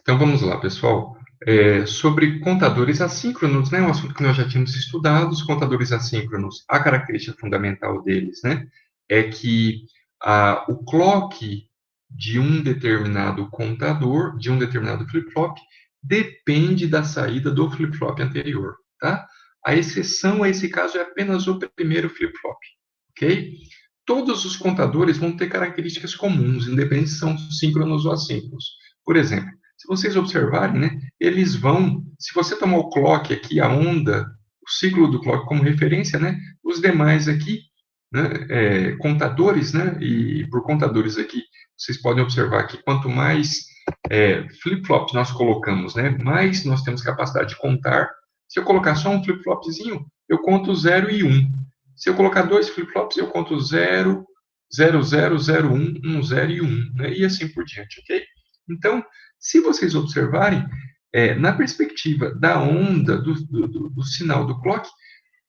Então vamos lá, pessoal. Sobre contadores assíncronos, né, um assunto que nós já tínhamos estudado, os contadores assíncronos, a característica fundamental deles, né, é que o clock de um determinado contador, de um determinado flip-flop, depende da saída do flip-flop anterior, tá? A exceção a esse caso é apenas o primeiro flip-flop, ok? Todos os contadores vão ter características comuns, independente se são síncronos ou assíncronos. Por exemplo, se vocês observarem, né, eles vão, se você tomar o clock aqui, a onda, o ciclo do clock como referência, né, os demais aqui, né, contadores, né, e por contadores aqui, vocês podem observar que quanto mais flip-flops nós colocamos, né, mais nós temos capacidade de contar. Se eu colocar só um flip-flopzinho, eu conto 0 e 1. Se eu colocar dois flip-flops, eu conto 0, 0, 0, 0, 1, 1, 0 e 1, né, e assim por diante, ok? Então, se vocês observarem, na perspectiva da onda do sinal do clock,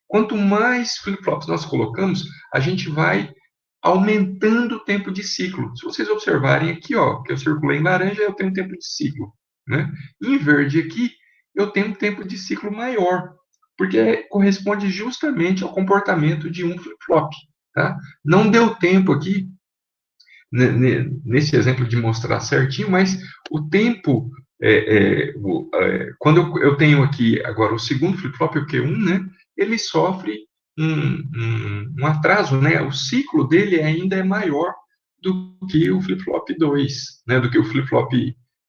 quanto mais flip-flops nós colocamos, a gente vai aumentando o tempo de ciclo. Se vocês observarem aqui, ó, que eu circulei em laranja, eu tenho um tempo de ciclo, né? Em verde aqui, eu tenho um tempo de ciclo maior, porque corresponde justamente ao comportamento de um flip-flop, tá? Não deu tempo aqui nesse exemplo de mostrar certinho, mas o tempo, quando eu tenho aqui agora o segundo flip-flop, o Q1, né, ele sofre um atraso, né, o ciclo dele ainda é maior do que o flip-flop 2, né, do que o flip-flop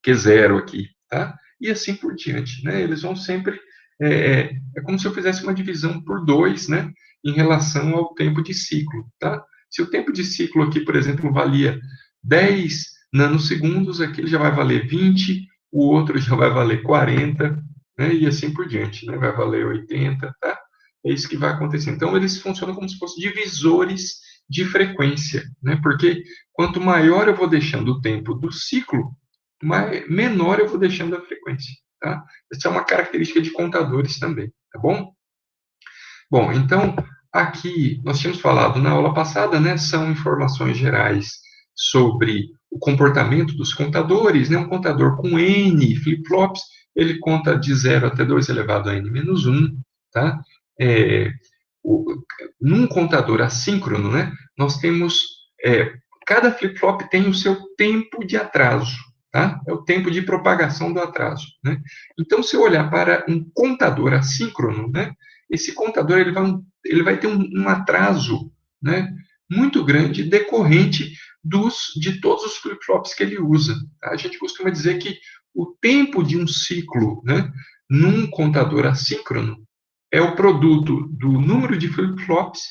Q0 aqui, tá? E assim por diante, né, eles vão sempre, é como se eu fizesse uma divisão por 2, né, em relação ao tempo de ciclo, tá? Se o tempo de ciclo aqui, por exemplo, valia 10 nanosegundos, aqui ele já vai valer 20, o outro já vai valer 40, né, e assim por diante, né, vai valer 80, tá? É isso que vai acontecer. Então, eles funcionam como se fossem divisores de frequência, né, porque quanto maior eu vou deixando o tempo do ciclo, menor eu vou deixando a frequência, tá? Essa é uma característica de contadores também, tá bom? Bom, então, aqui nós tínhamos falado na aula passada, né, são informações gerais sobre o comportamento dos contadores, né, um contador com N flip-flops, ele conta de 0 até 2 elevado a N menos 1, tá? É, num contador assíncrono, né, nós temos, cada flip-flop tem o seu tempo de atraso, tá? É o tempo de propagação do atraso, né? Então, se eu olhar para um contador assíncrono, né, esse contador ele vai ter um atraso, né, muito grande decorrente de todos os flip-flops que ele usa. Tá? A gente costuma dizer que o tempo de um ciclo, né, num contador assíncrono é o produto do número de flip-flops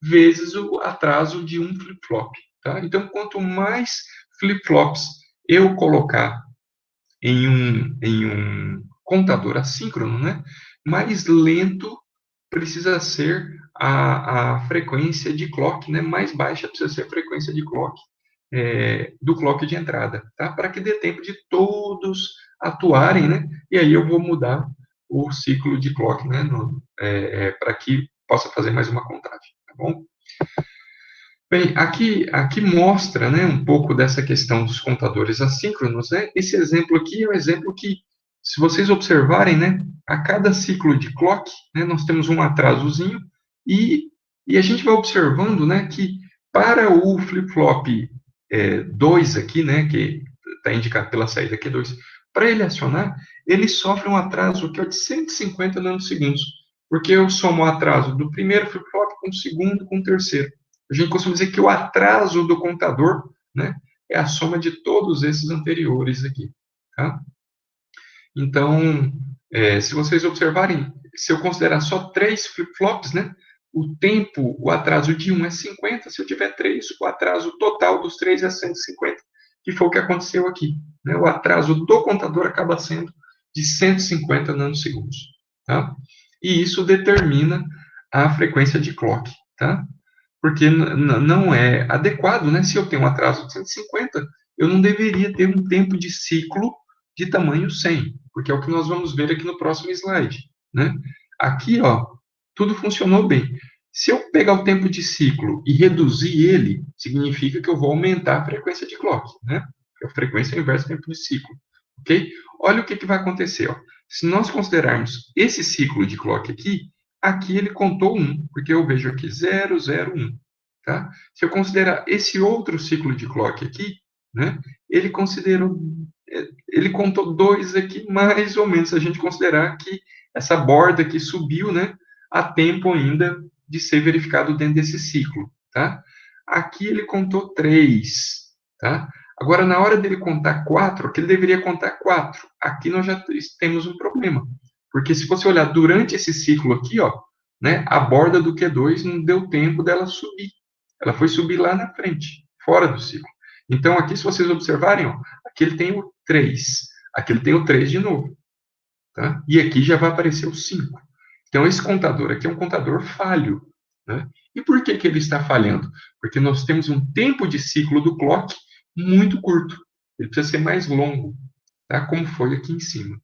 vezes o atraso de um flip-flop. Tá? Então, quanto mais flip-flops eu colocar em um contador assíncrono, né, mais lento precisa ser a frequência de clock, né, mais baixa precisa ser a frequência de clock do clock de entrada, tá? Para que dê tempo de todos atuarem, né? E aí eu vou mudar o ciclo de clock, né? Para que possa fazer mais uma contagem, tá bom? Bem, aqui mostra, né, um pouco dessa questão dos contadores assíncronos, né? Esse exemplo aqui é um exemplo que, se vocês observarem, né, a cada ciclo de clock, né, nós temos um atrasozinho e a gente vai observando, né, que para o flip-flop 2 aqui, né, que está indicado pela saída Q2, para ele acionar, ele sofre um atraso que é de 150 nanosegundos, porque eu somo o atraso do primeiro flip-flop com o segundo com o terceiro. A gente costuma dizer que o atraso do contador, né, é a soma de todos esses anteriores aqui, tá? Então, se vocês observarem, se eu considerar só 3 flip-flops, né, o tempo, o atraso de um é 50, se eu tiver 3, o atraso total dos 3 é 150, que foi o que aconteceu aqui, né? O atraso do contador acaba sendo de 150 nanosegundos, tá? E isso determina a frequência de clock, tá? Porque não é adequado, né? Se eu tenho um atraso de 150, eu não deveria ter um tempo de ciclo de tamanho 100, porque é o que nós vamos ver aqui no próximo slide, né? Aqui, ó, tudo funcionou bem. Se eu pegar o tempo de ciclo e reduzir ele, significa que eu vou aumentar a frequência de clock, né? A frequência é o inverso do tempo de ciclo, ok? olha o que vai acontecer. Ó. Se nós considerarmos esse ciclo de clock aqui ele contou 1, porque eu vejo aqui 0, 0, 1. Tá? Se eu considerar esse outro ciclo de clock aqui, né, ele contou 2 aqui, mais ou menos, se a gente considerar que essa borda aqui subiu, né, a tempo ainda de ser verificado dentro desse ciclo. Tá? Aqui ele contou 3. Tá? Agora, na hora dele contar 4, aqui ele deveria contar 4. Aqui nós já temos um problema. Porque se você olhar durante esse ciclo aqui, ó, né, a borda do Q2 não deu tempo dela subir. Ela foi subir lá na frente, fora do ciclo. Então, aqui, se vocês observarem, ó, aqui ele tem o 3. Aqui ele tem o 3 de novo. Tá? E aqui já vai aparecer o 5. Então, esse contador aqui é um contador falho. Né? E por que ele está falhando? Porque nós temos um tempo de ciclo do clock muito curto. Ele precisa ser mais longo, tá? Como foi aqui em cima.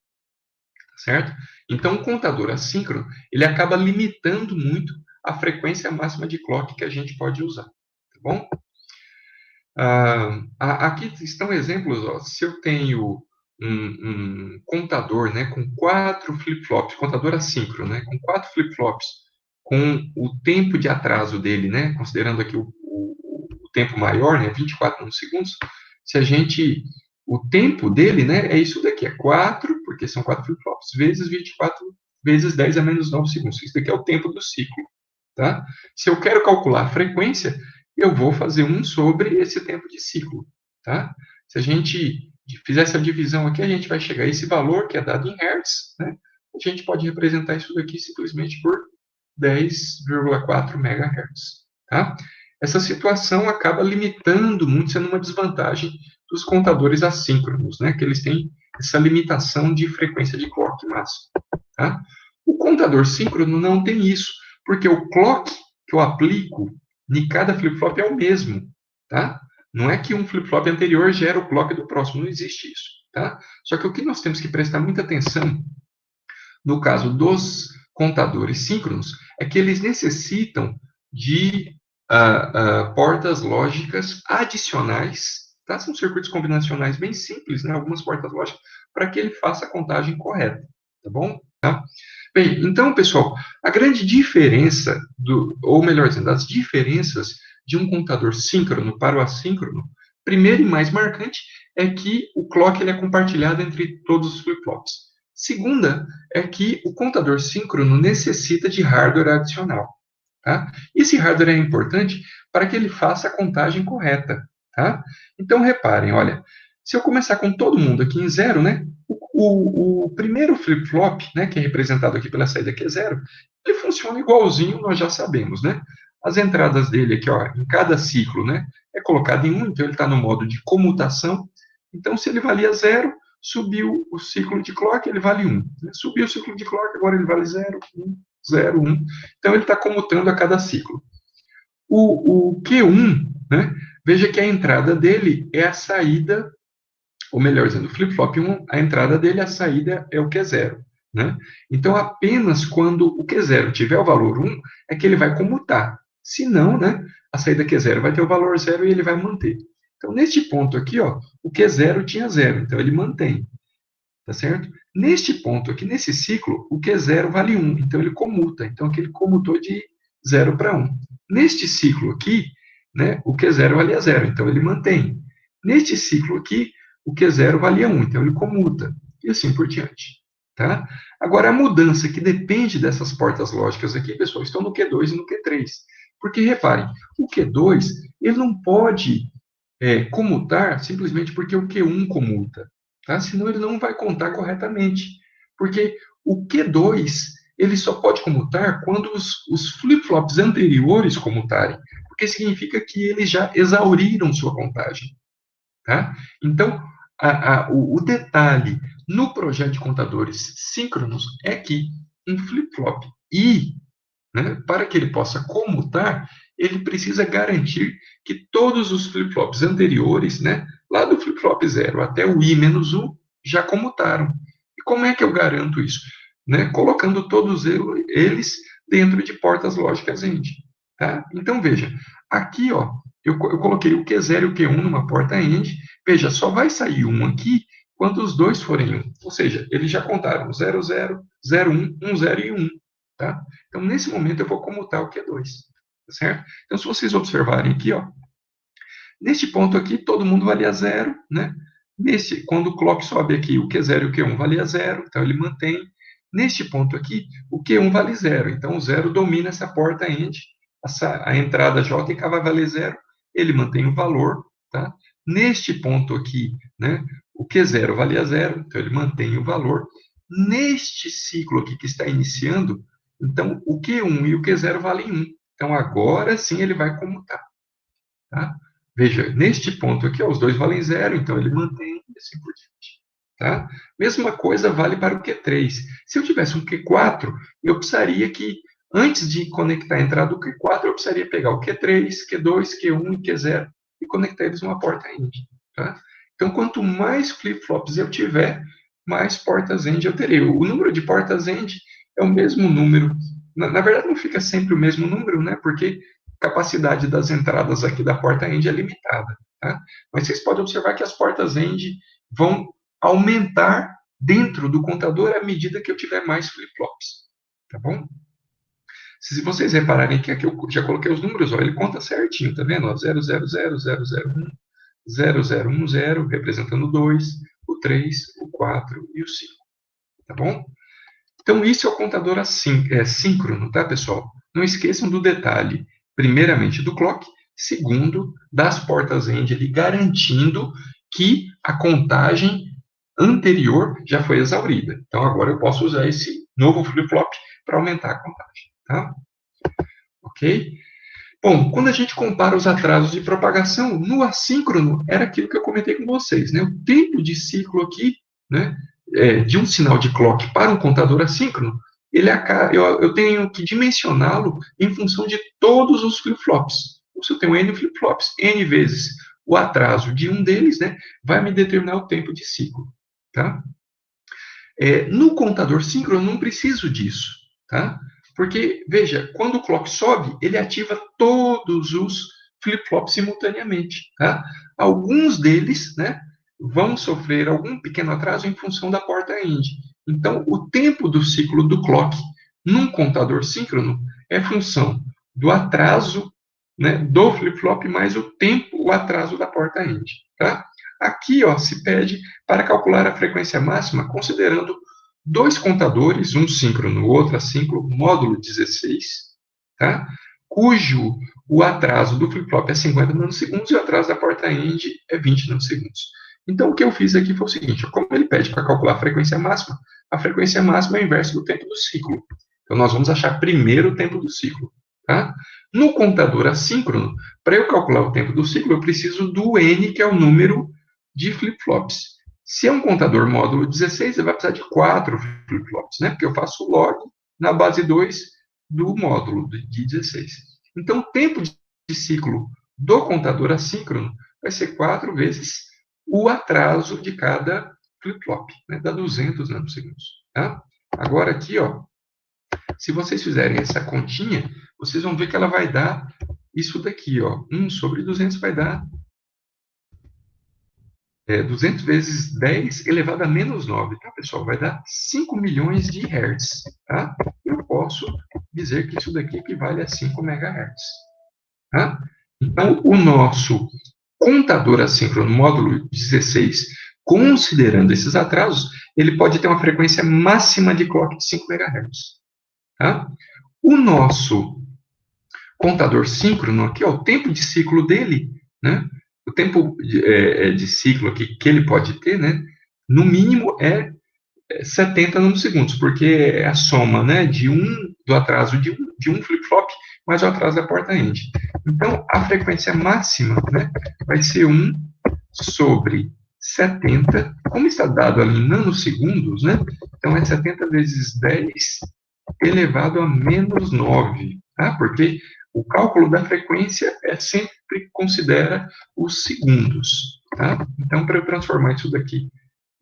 Certo? Então, o contador assíncrono, ele acaba limitando muito a frequência máxima de clock que a gente pode usar. Tá bom? Aqui estão exemplos. Ó, se eu tenho um contador, né, com 4 flip-flops, contador assíncrono, né, com 4 flip-flops, com o tempo de atraso dele, né, considerando aqui o tempo maior, né, 24 segundos, se a gente, o tempo dele, né, é isso daqui, é 4, porque são 4 flip-flops, vezes 24, vezes 10 a menos 9 segundos. Isso daqui é o tempo do ciclo. Tá? Se eu quero calcular a frequência, eu vou fazer 1 sobre esse tempo de ciclo. Tá? Se a gente fizer essa divisão aqui, a gente vai chegar a esse valor que é dado em Hertz. Né? A gente pode representar isso daqui simplesmente por 10,4 MHz. Tá? Essa situação acaba limitando muito, sendo uma desvantagem dos contadores assíncronos, né? Que eles têm essa limitação de frequência de clock máximo. Tá? O contador síncrono não tem isso, porque o clock que eu aplico em cada flip-flop é o mesmo, tá? Não é que um flip-flop anterior gera o clock do próximo, não existe isso, tá? Só que o que nós temos que prestar muita atenção, no caso dos contadores síncronos, é que eles necessitam de portas lógicas adicionais, tá? São circuitos combinacionais bem simples, né? Algumas portas lógicas, para que ele faça a contagem correta, tá bom? Tá? Bem, então, pessoal, a grande diferença, ou melhor dizendo, as diferenças de um contador síncrono para o assíncrono, primeiro e mais marcante, é que o clock ele é compartilhado entre todos os flip-flops. Segunda, é que o contador síncrono necessita de hardware adicional. Tá? Esse hardware é importante para que ele faça a contagem correta. Tá? Então, reparem, olha, se eu começar com todo mundo aqui em 0, né, o primeiro flip-flop, né, que é representado aqui pela saída que é 0, ele funciona igualzinho, nós já sabemos, né? As entradas dele aqui, ó, em cada ciclo, né, é colocado em 1, então ele está no modo de comutação. Então, se ele valia 0, subiu o ciclo de clock, ele vale 1. Né? Subiu o ciclo de clock, agora ele vale 0, 1, 0, 1. Então, ele está comutando a cada ciclo. O Q1, né, veja que a entrada dele é a saída, ou melhor dizendo, o flip-flop 1, a entrada dele, a saída é o Q0. Né? Então, apenas quando o Q0 tiver o valor 1, é que ele vai comutar. Se não, né, a saída Q0 vai ter o valor 0 e ele vai manter. Então, neste ponto aqui, ó, o Q0 tinha 0, então ele mantém. Tá certo? Neste ponto aqui, nesse ciclo, o Q0 vale 1, então ele comuta. Então, aqui ele comutou de 0 para 1. Neste ciclo aqui, né, o Q0 valia 0, então ele mantém. Neste ciclo aqui, o Q0 valia 1, então ele comuta. E assim por diante. Tá? Agora, a mudança que depende dessas portas lógicas aqui, pessoal, estão no Q2 e no Q3. Porque, reparem, o Q2 ele não pode comutar simplesmente porque o Q1 comuta. Tá? Senão ele não vai contar corretamente. Porque o Q2 ele só pode comutar quando os flip-flops anteriores comutarem. Porque significa que eles já exauriram sua contagem. Tá? Então, o detalhe no projeto de contadores síncronos é que um flip-flop I, né, para que ele possa comutar, ele precisa garantir que todos os flip-flops anteriores, né, lá do flip-flop 0 até o I-1, já comutaram. E como é que eu garanto isso? Né, colocando todos eles dentro de portas lógicas AND. Tá? Então, veja, aqui ó, eu coloquei o Q0 e o Q1 numa porta AND. Veja, só vai sair um aqui quando os dois forem 1. Ou seja, eles já contaram 0, 0, 0, 1, 1, 0 e 1. Tá? Então, nesse momento, eu vou comutar o Q2. Tá certo? Então, se vocês observarem aqui, ó, neste ponto aqui, todo mundo valia 0, né? Quando o clock sobe aqui, o Q0 e o Q1 valia 0, então ele mantém. Neste ponto aqui, o Q1 vale 0, então o 0 domina essa porta end, a entrada JK vai valer 0, ele mantém o valor, tá? Neste ponto aqui, né, o Q0 valia 0, então ele mantém o valor. Neste ciclo aqui que está iniciando, então o Q1 e o Q0 valem 1. Então agora sim ele vai comutar. Tá? Veja, neste ponto aqui, ó, os dois valem 0, então ele mantém e assim por diante. Tá? Mesma coisa vale para o Q3. Se eu tivesse um Q4, eu precisaria que, antes de conectar a entrada do Q4, eu precisaria pegar o Q3, Q2, Q1 e Q0 e conectar eles numa porta end. Tá? Então, quanto mais flip-flops eu tiver, mais portas end eu terei. O número de portas end é o mesmo número. Na verdade, não fica sempre o mesmo número, né? Porque a capacidade das entradas aqui da porta end é limitada. Tá? Mas vocês podem observar que as portas end vão aumentar dentro do contador à medida que eu tiver mais flip-flops. Tá bom? Se vocês repararem que aqui eu já coloquei os números, ó, ele conta certinho, tá vendo? 0, 0, 0, 0, 0, 1, 0, 0, 1, 0, representando o 2, o 3, o 4 e o 5. Tá bom? Então, isso é o contador síncrono, tá, pessoal? Não esqueçam do detalhe, primeiramente, do clock, segundo, das portas end, ali, garantindo que a contagem anterior já foi exaurida. Então, agora eu posso usar esse novo flip-flop para aumentar a contagem. Tá? Ok? Bom, quando a gente compara os atrasos de propagação, no assíncrono, era aquilo que eu comentei com vocês. Né? O tempo de ciclo aqui, né, de um sinal de clock para um contador assíncrono, eu tenho que dimensioná-lo em função de todos os flip-flops. Se eu tenho N flip-flops, N vezes o atraso de um deles, né, vai me determinar o tempo de ciclo. Tá? No contador síncrono, eu não preciso disso. Tá? Porque, veja, quando o clock sobe, ele ativa todos os flip-flops simultaneamente. Tá? Alguns deles, né, vão sofrer algum pequeno atraso em função da porta end. Então, o tempo do ciclo do clock num contador síncrono é função do atraso, né, do flip-flop mais o atraso da porta end. Tá? Aqui, ó, se pede para calcular a frequência máxima considerando dois contadores, um síncrono, o outro assíncrono, módulo 16, tá? Cujo o atraso do flip-flop é 50 nanosegundos e o atraso da porta end é 20 nanosegundos. Então, o que eu fiz aqui foi o seguinte, como ele pede para calcular a frequência máxima é o inverso do tempo do ciclo. Então, nós vamos achar primeiro o tempo do ciclo. Tá? No contador assíncrono, para eu calcular o tempo do ciclo, eu preciso do n, que é o número de flip-flops. Se é um contador módulo 16, você vai precisar de 4 flip-flops, né? Porque eu faço log na base 2 do módulo de 16. Então, o tempo de ciclo do contador assíncrono vai ser 4 vezes o atraso de cada flip-flop, né? Dá 200 nanosegundos. Tá? Agora aqui, ó, se vocês fizerem essa continha, vocês vão ver que ela vai dar isso daqui, ó. 1 sobre 200 vai dar 200 vezes 10 elevado a menos 9, tá, pessoal? Vai dar 5 milhões de hertz, tá? Eu posso dizer que isso daqui equivale a 5 megahertz, tá? Então, o nosso contador assíncrono módulo 16, considerando esses atrasos, ele pode ter uma frequência máxima de clock de 5 megahertz, tá? O nosso contador síncrono aqui, ó, o tempo de ciclo dele, né? O tempo de ciclo aqui que ele pode ter, né? No mínimo é 70 nanosegundos, porque é a soma, né? Do atraso de um flip-flop mais o atraso da porta end. Então, a frequência máxima, né? Vai ser 1 sobre 70, como está dado ali em nanosegundos, né? Então, é 70 vezes 10 elevado a menos 9, tá? Porque o cálculo da frequência sempre considera os segundos, tá? Então, para eu transformar isso daqui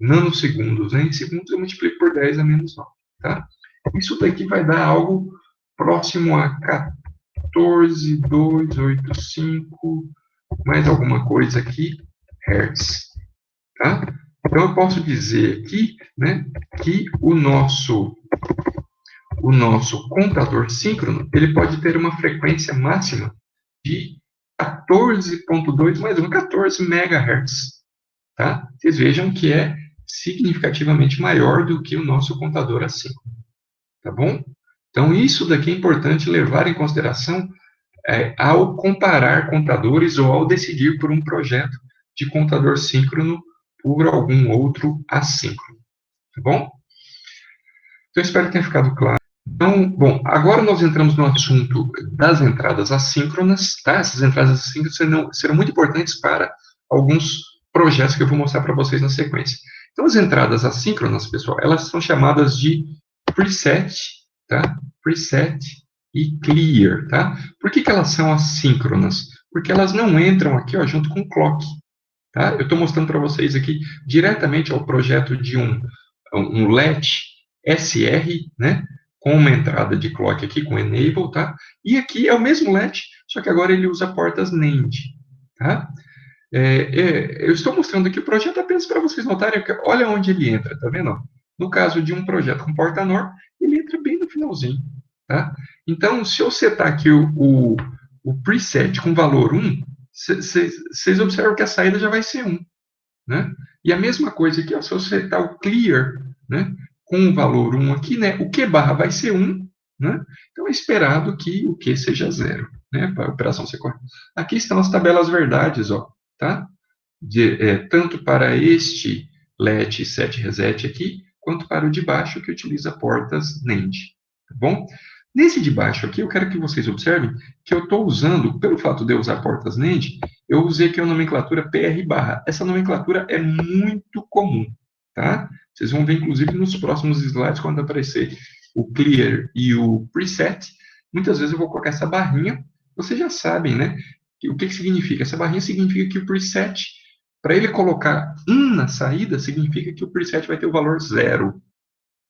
em nanosegundos, né, em segundos, eu multiplico por 10 a menos 9, tá? Isso daqui vai dar algo próximo a 14,285, mais alguma coisa aqui, hertz, tá? Então, eu posso dizer aqui, né, que o nosso contador síncrono, ele pode ter uma frequência máxima de 14,2 mais 1, 14 MHz. Tá? Vocês vejam que é significativamente maior do que o nosso contador assíncrono. Tá bom? Então, isso daqui é importante levar em consideração ao comparar contadores ou ao decidir por um projeto de contador síncrono por algum outro assíncrono. Tá bom? Então, espero que tenha ficado claro. Então, bom, agora nós entramos no assunto das entradas assíncronas, tá? Essas entradas assíncronas serão muito importantes para alguns projetos que eu vou mostrar para vocês na sequência. Então, as entradas assíncronas, pessoal, elas são chamadas de preset, tá? Preset e clear, tá? Por que elas são assíncronas? Porque elas não entram aqui, ó, junto com o clock, tá? Eu estou mostrando para vocês aqui diretamente ao projeto de um latch SR, né? Com uma entrada de clock aqui, com enable, tá? E aqui é o mesmo latch, só que agora ele usa portas NAND, tá? Eu estou mostrando aqui o projeto apenas para vocês notarem, que olha onde ele entra, tá vendo? No caso de um projeto com porta NOR, ele entra bem no finalzinho, tá? Então, se eu setar aqui o preset com valor 1, vocês observam que a saída já vai ser 1, né? E a mesma coisa aqui, ó, se eu setar o clear, né, com o valor 1 aqui, né, o Q barra vai ser 1, né? Então é esperado que o Q seja 0, né, para a operação ser correta. Aqui estão as tabelas verdades, ó, tá? Tanto para este let set reset aqui, quanto para o de baixo, que utiliza portas NAND, tá bom? Nesse de baixo aqui, eu quero que vocês observem que eu estou usando, pelo fato de eu usar portas NAND, eu usei aqui a nomenclatura PR barra. Essa nomenclatura é muito comum, tá? Vocês vão ver, inclusive, nos próximos slides, quando aparecer o clear e o preset, muitas vezes eu vou colocar essa barrinha. Vocês já sabem, né? O que significa? Essa barrinha significa que o preset, para ele colocar 1 na saída, significa que o preset vai ter o valor 0.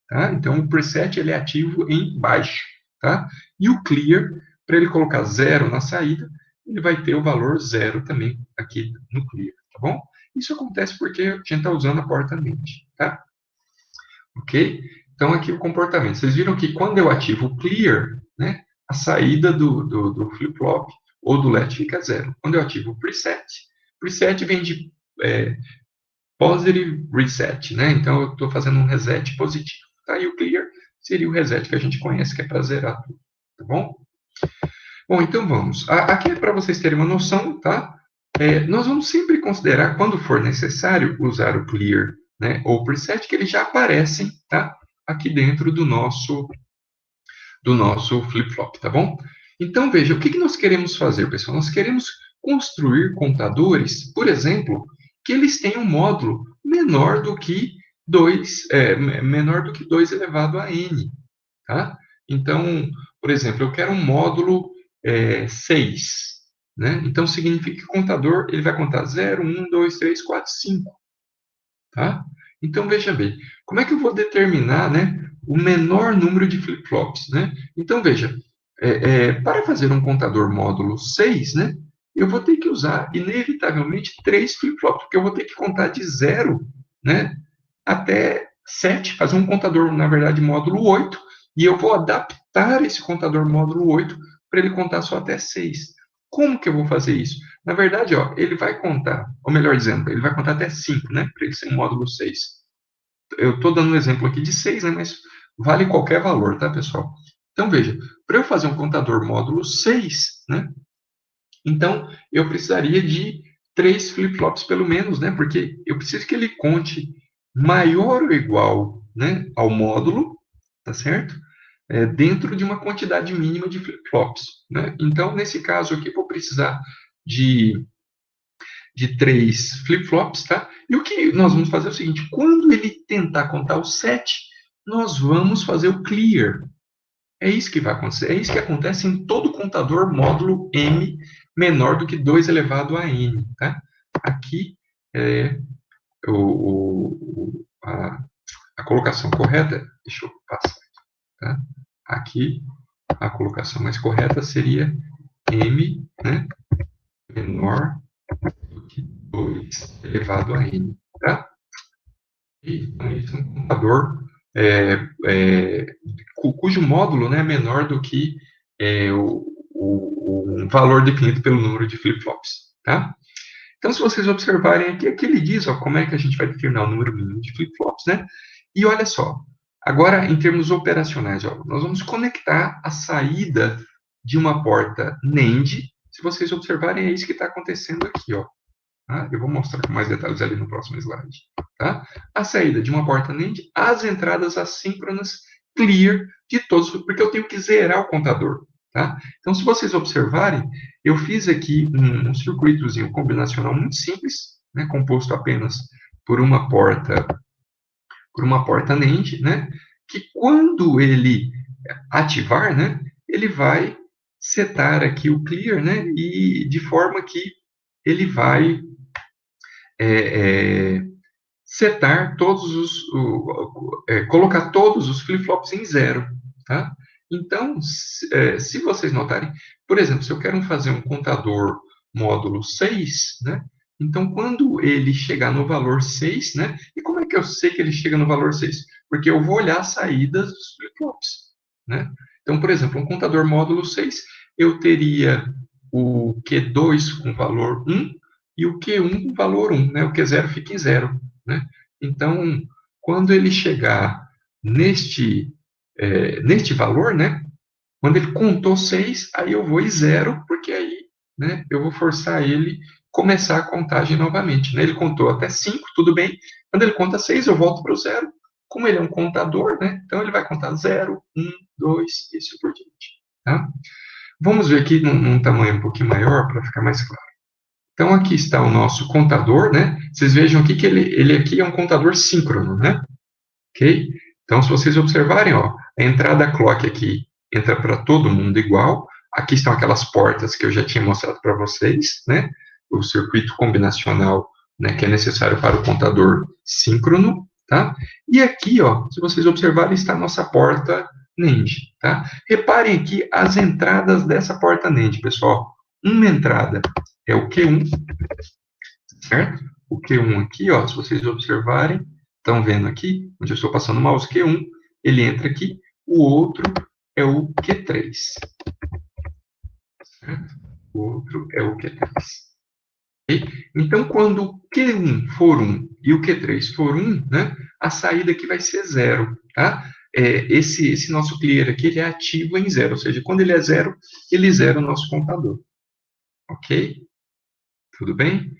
Tá? Então, o preset ele é ativo em baixo. Tá? E o clear, para ele colocar 0 na saída, ele vai ter o valor 0 também aqui no clear. Tá bom? Isso acontece porque a gente está usando a porta NAND. Tá? Ok? Então, aqui o comportamento. Vocês viram que quando eu ativo o clear, né, a saída do flip-flop ou do let fica 0. Quando eu ativo o preset vem de positive reset, né? Então, eu estou fazendo um reset positivo. Tá? E o clear seria o reset que a gente conhece, que é para zerar tudo. Tá bom? Bom, então vamos. Aqui é para vocês terem uma noção, tá? Nós vamos sempre considerar, quando for necessário, usar o clear, né, ou o preset, que eles já aparecem, tá? Aqui dentro do nosso flip-flop, tá bom? Então, veja, o que nós queremos fazer, pessoal? Nós queremos construir contadores, por exemplo, que eles tenham um módulo menor do que 2 elevado a n, tá? Então, por exemplo, eu quero um módulo 6, né? Então, significa que o contador ele vai contar 0, 1, 2, 3, 4, 5, tá? Então, veja bem, como é que eu vou determinar, né, o menor número de flip-flops, né? Então, veja, para fazer um contador módulo 6, né, eu vou ter que usar, inevitavelmente, 3 flip-flops, porque eu vou ter que contar de 0, né, até 7, fazer um contador, na verdade, módulo 8, e eu vou adaptar esse contador módulo 8 para ele contar só até 6. Como que eu vou fazer isso? Na verdade, ó, ele vai contar, ou melhor dizendo, ele vai contar até 5, né? Para ele ser um módulo 6. Eu estou dando um exemplo aqui de 6, né? Mas vale qualquer valor, tá, pessoal? Então, veja, para eu fazer um contador módulo 6, né? Então, eu precisaria de 3 flip-flops pelo menos, né? Porque eu preciso que ele conte maior ou igual, né, ao módulo, tá certo? Dentro de uma quantidade mínima de flip-flops, né? Então, nesse caso aqui, eu vou precisar de 3 flip-flops, tá? E o que nós vamos fazer é o seguinte, quando ele tentar contar o 7, nós vamos fazer o clear. É isso que vai acontecer. É isso que acontece em todo contador módulo M menor do que 2 elevado a n, tá? Aqui, a colocação correta, deixa eu passar, tá? Aqui, a colocação mais correta seria m, né, menor do que 2 elevado a n, tá? Então, isso é um contador é, é, cujo módulo, né, é menor do que o valor definido pelo número de flip-flops, tá? Então, se vocês observarem aqui, aqui ele diz ó, como é que a gente vai determinar o número mínimo de flip-flops, né? E olha só, agora em termos operacionais, ó, nós vamos conectar a saída de uma porta NAND. Se vocês observarem, é isso que está acontecendo aqui, ó. Tá? Eu vou mostrar com mais detalhes ali no próximo slide. Tá? A saída de uma porta NAND, as entradas assíncronas clear de todos, porque eu tenho que zerar o contador. Tá? Então, se vocês observarem, eu fiz aqui um circuitozinho combinacional muito simples, né, composto apenas por uma porta NAND, né, que quando ele ativar, né, ele vai setar aqui o clear, né, e de forma que ele vai é, é, setar colocar todos os flip-flops em zero, tá? Então, se vocês notarem, por exemplo, se eu quero fazer um contador módulo 6, né? Então, quando ele chegar no valor 6, né? E como é que eu sei que ele chega no valor 6? Porque eu vou olhar as saídas dos flip-flops, né? Então, por exemplo, um contador módulo 6, eu teria o Q2 com valor 1 e o Q1 com valor 1, né? O Q0 fica em zero, né? Então, quando ele chegar neste valor, né? Quando ele contou 6, aí eu vou e zero, porque aí, né, eu vou forçar ele começar a contagem novamente, né? Ele contou até 5, tudo bem. Quando ele conta 6, eu volto para o zero. Como ele é um contador, né? Então ele vai contar 0, 1, 2, e assim por diante, tá? Vamos ver aqui num tamanho um pouquinho maior para ficar mais claro. Então, aqui está o nosso contador, né? Vocês vejam aqui que ele aqui é um contador síncrono, né? Ok? Então, se vocês observarem, ó, a entrada clock aqui entra para todo mundo igual. Aqui estão aquelas portas que eu já tinha mostrado para vocês, né? O circuito combinacional, né, que é necessário para o contador síncrono, tá? E aqui, ó, se vocês observarem, está a nossa porta NAND, tá? Reparem aqui as entradas dessa porta NAND, pessoal. Uma entrada é o Q1, certo? O Q1 aqui, ó, se vocês observarem, estão vendo aqui, onde eu estou passando o mouse, Q1, ele entra aqui, o outro é o Q3, certo? O outro é o Q3. Okay? Então, quando o Q1 for 1 e o Q3 for 1, né, a saída aqui vai ser 0, tá? Esse nosso clear aqui, ele é ativo em 0, ou seja, quando ele é 0, ele zera o nosso contador, ok? Tudo bem?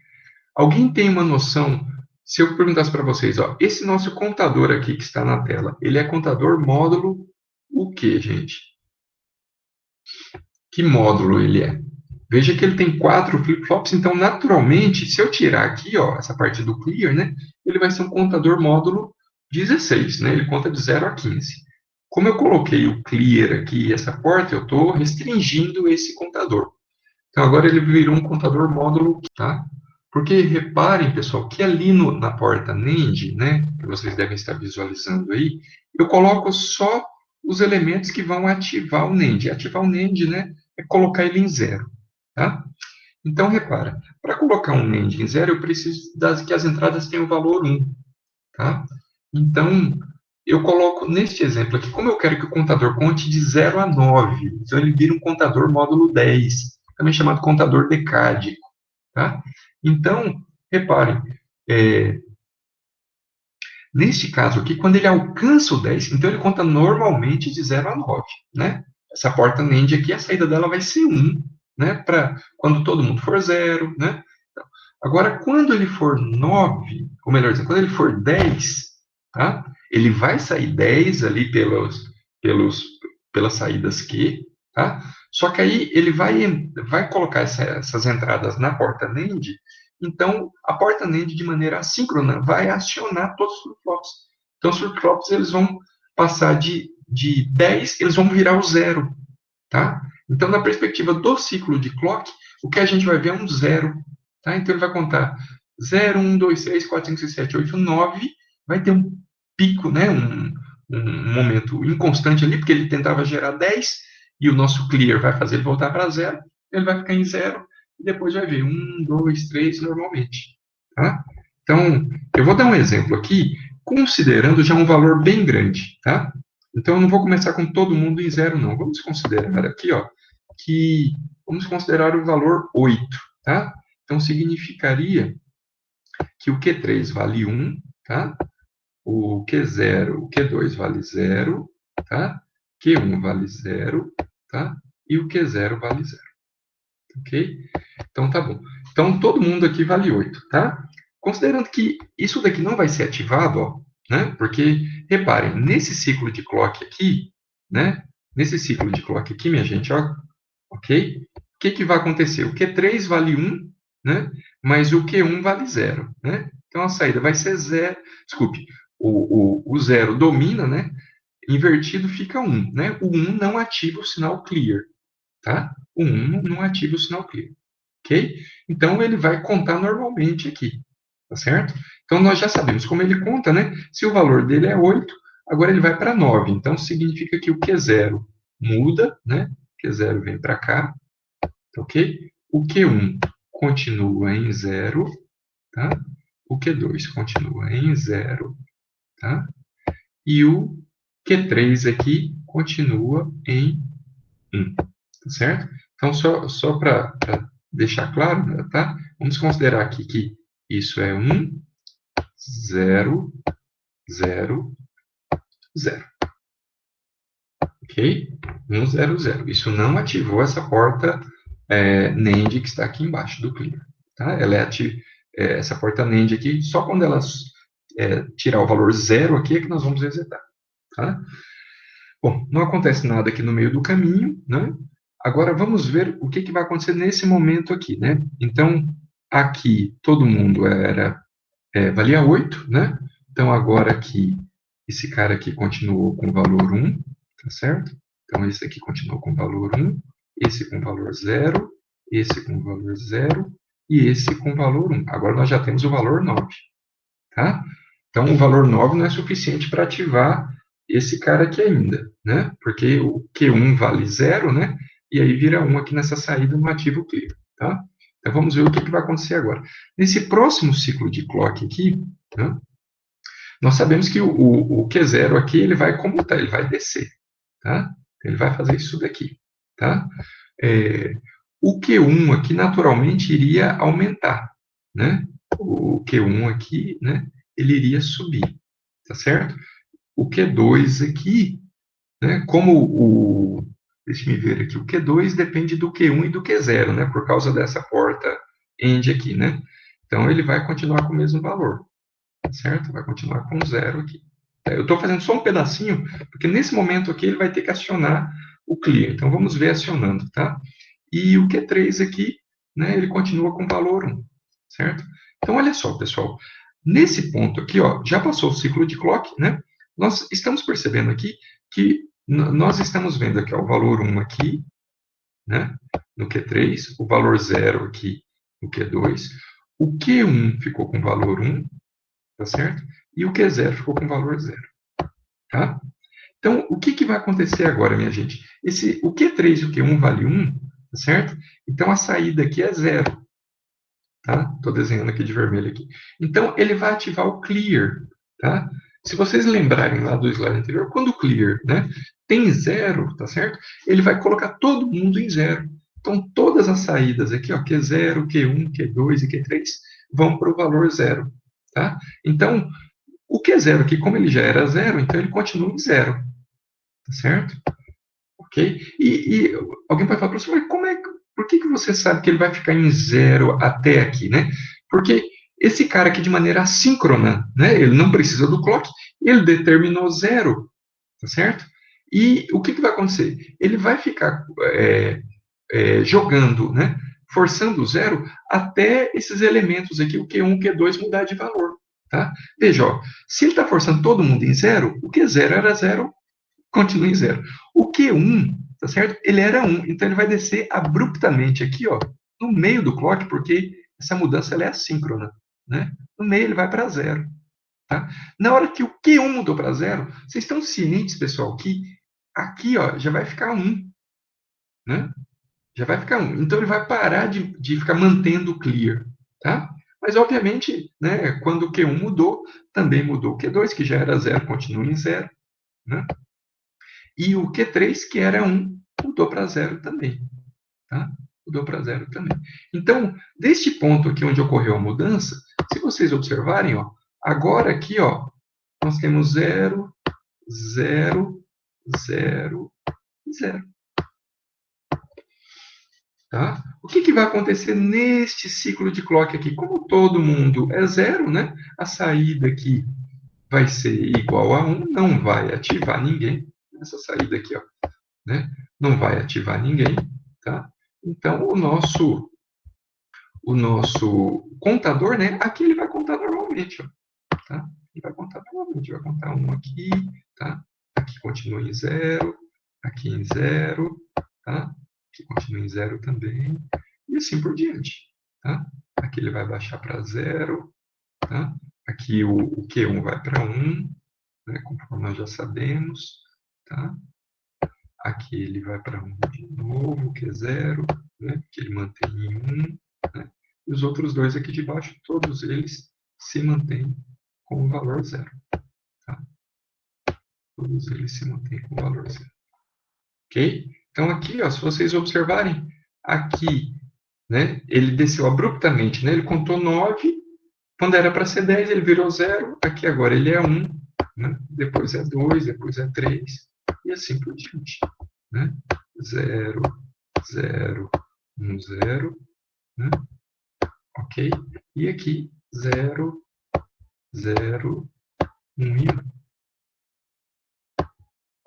Alguém tem uma noção? Se eu perguntasse para vocês, ó, esse nosso contador aqui que está na tela, ele é contador módulo o quê, gente? Que módulo ele é? Veja que ele tem 4 flip-flops, então, naturalmente, se eu tirar aqui, ó, essa parte do clear, né, ele vai ser um contador módulo 16, né, ele conta de 0 a 15. Como eu coloquei o clear aqui e essa porta, eu estou restringindo esse contador. Então, agora ele virou um contador módulo, tá? Porque reparem, pessoal, que ali na porta NAND, né, que vocês devem estar visualizando aí, eu coloco só os elementos que vão ativar o NAND. Ativar o NAND, né, é colocar ele em zero, tá? Então, repara, para colocar um NAND em zero, eu preciso que as entradas tenham o valor 1, tá? Então, eu coloco neste exemplo aqui, como eu quero que o contador conte de 0 a 9, então ele vira um contador módulo 10, também chamado contador decádico, tá? Então, reparem, é, neste caso aqui, quando ele alcança o 10, então ele conta normalmente de 0 a 9, né? Essa porta NAND aqui, a saída dela vai ser 1, né? Para quando todo mundo for 0, né? Então, agora, quando ele for 9, ou melhor dizendo, quando ele for 10, tá? Ele vai sair 10 ali pelos, pelas saídas Q, tá? Só que aí ele vai colocar essas entradas na porta NAND, então a porta NAND de maneira assíncrona vai acionar todos os flip-flops. Então os flip-flops eles vão passar de 10, eles vão virar o zero, tá? Então na perspectiva do ciclo de clock, o que a gente vai ver é um zero, tá? Então ele vai contar 0, 1, 2, 3, 4, 5, 6, 7, 8, 9, vai ter um pico, né? Um momento inconstante ali, porque ele tentava gerar 10, e o nosso clear vai fazer ele voltar para zero, ele vai ficar em zero, e depois vai ver 1, 2, 3 normalmente, tá? Então, eu vou dar um exemplo aqui considerando já um valor bem grande, tá? Então, eu não vou começar com todo mundo em 0, não. Vamos considerar aqui, ó, que vamos considerar o valor 8, tá? Então, significaria que o Q3 vale 1, tá? O Q0, o Q2 vale 0, tá? Q1 vale 0, tá? E o Q0 vale 0, ok? Então, tá bom. Então, todo mundo aqui vale 8, tá? Considerando que isso daqui não vai ser ativado, ó, né? Porque, reparem, nesse ciclo de clock aqui, né? Nesse ciclo de clock aqui, minha gente, ó, ok? O que que vai acontecer? O Q3 vale 1, né? Mas o Q1 vale 0, né? Então, a saída vai ser 0, desculpe, o 0 domina, né? Invertido fica 1, né? O 1 não ativa o sinal clear, tá? O 1 não ativa o sinal clear, ok? Então, ele vai contar normalmente aqui, tá certo? Então, nós já sabemos como ele conta, né? Se o valor dele é 8, agora ele vai para 9. Então, significa que o Q0 muda, né? Q0 vem para cá, ok? O Q1 continua em 0, tá? O Q2 continua em 0, tá? E o Q3 aqui continua em 1, tá certo? Então, só para deixar claro, tá? Vamos considerar aqui que isso é 1, 0, 0, 0. Ok? 1, 0, 0. Isso não ativou essa porta NAND que está aqui embaixo do clear. Tá? Ela essa porta NAND aqui, só quando ela tirar o valor 0 aqui é que nós vamos resetar. Tá? Bom, não acontece nada aqui no meio do caminho, né? Agora vamos ver o que vai acontecer nesse momento aqui, né? Então, aqui todo mundo valia 8, né? Então, agora aqui, esse cara aqui continuou com o valor 1, tá certo? Então, esse aqui continuou com o valor 1, esse com o valor 0, esse com o valor 0 e esse com o valor 1. Agora nós já temos o valor 9, tá? Então, o valor 9 não é suficiente para ativar esse cara aqui ainda, né? Porque o Q1 vale 0, né? E aí vira 1 aqui nessa saída no ativo clear, tá? Então, vamos ver o que vai acontecer agora. Nesse próximo ciclo de clock aqui, né, nós sabemos que o Q0 aqui, ele vai comutar, ele vai descer, tá? Ele vai fazer isso daqui, tá? O Q1 aqui, naturalmente, iria aumentar, né? O Q1 aqui, né? Ele iria subir, tá certo? O Q2 aqui, né? Deixa eu ver aqui, o Q2 depende do Q1 e do Q0, né? Por causa dessa porta end aqui, né? Então, ele vai continuar com o mesmo valor, certo? Vai continuar com 0 aqui. Eu estou fazendo só um pedacinho, porque nesse momento aqui ele vai ter que acionar o clear. Então, vamos ver acionando, tá? E o Q3 aqui, né, ele continua com valor 1, certo? Então, olha só, pessoal. Nesse ponto aqui, ó, já passou o ciclo de clock, né? Nós estamos percebendo aqui que nós estamos vendo aqui ó, o valor 1 aqui, né, no Q3, o valor 0 aqui no Q2, o Q1 ficou com valor 1, tá certo? E o Q0 ficou com valor 0, tá? Então, o que vai acontecer agora, minha gente? O Q3 e o Q1 vale 1, tá certo? Então, a saída aqui é 0, tá? Estou desenhando aqui de vermelho aqui. Então, ele vai ativar o clear, tá? Se vocês lembrarem lá do slide anterior, quando o clear, né, tem 0, tá certo? Ele vai colocar todo mundo em 0. Então, todas as saídas aqui, ó, Q0, Q1, Q2 e Q3, vão para o valor 0, tá? Então, o Q0 aqui, como ele já era 0, então ele continua em 0, tá certo? Ok? E alguém pode falar, professor, mas por que você sabe que ele vai ficar em 0 até aqui, né? Porque esse cara aqui, de maneira assíncrona, né? Ele não precisa do clock, ele determinou 0, tá certo? E o que vai acontecer? Ele vai ficar jogando, né? Forçando o 0 até esses elementos aqui, o Q1, Q2, mudar de valor. Tá? Veja, ó, se ele está forçando todo mundo em 0, o Q0 era 0, continua em 0. O Q1, tá certo? Ele era 1, então ele vai descer abruptamente aqui, ó, no meio do clock, porque essa mudança ela é assíncrona, né? No meio ele vai para 0, tá? Na hora que o Q1 mudou para 0, vocês estão cientes, pessoal, que aqui, ó, já vai ficar 1, né? Já vai ficar 1. Então ele vai parar de ficar mantendo o clear, tá? Mas, obviamente, né, quando o Q1 mudou, também mudou o Q2, que já era 0, continua em 0. Né? E o Q3, que era 1, mudou para 0 também. Tá? Mudou para 0 também. Então, deste ponto aqui onde ocorreu a mudança, se vocês observarem, ó, agora aqui, ó, nós temos 0, 0, 0, 0. Tá? O que, que vai acontecer neste ciclo de clock aqui? Como todo mundo é 0, né? A saída aqui vai ser igual a 1, não vai ativar ninguém. Essa saída aqui, ó, né? Não vai ativar ninguém. Tá? Então, o nosso contador, né? Aqui ele vai contar normalmente, ó, tá? Ele vai contar normalmente, vai contar 1 aqui, tá? Aqui continua em 0, aqui em 0, tá? Aqui continua em 0 também, e assim por diante, tá? Aqui ele vai baixar para 0, tá? Aqui o Q1 vai para 1, né? Conforme nós já sabemos, tá? Aqui ele vai para 1 de novo, que é 0, né? Que ele mantém em 1, né? E os outros dois aqui de baixo, todos eles se mantêm com o valor 0. Tá? Todos eles se mantêm com o valor 0. Ok? Então aqui, ó, se vocês observarem, aqui, né, ele desceu abruptamente, né? Ele contou 9, quando era para ser 10, ele virou 0, aqui agora ele é 1, né? Depois é 2, depois é 3, e assim por diante. Né? 0, 0, 1, 0, né? Ok? E aqui, 0, 0, 1 e 1.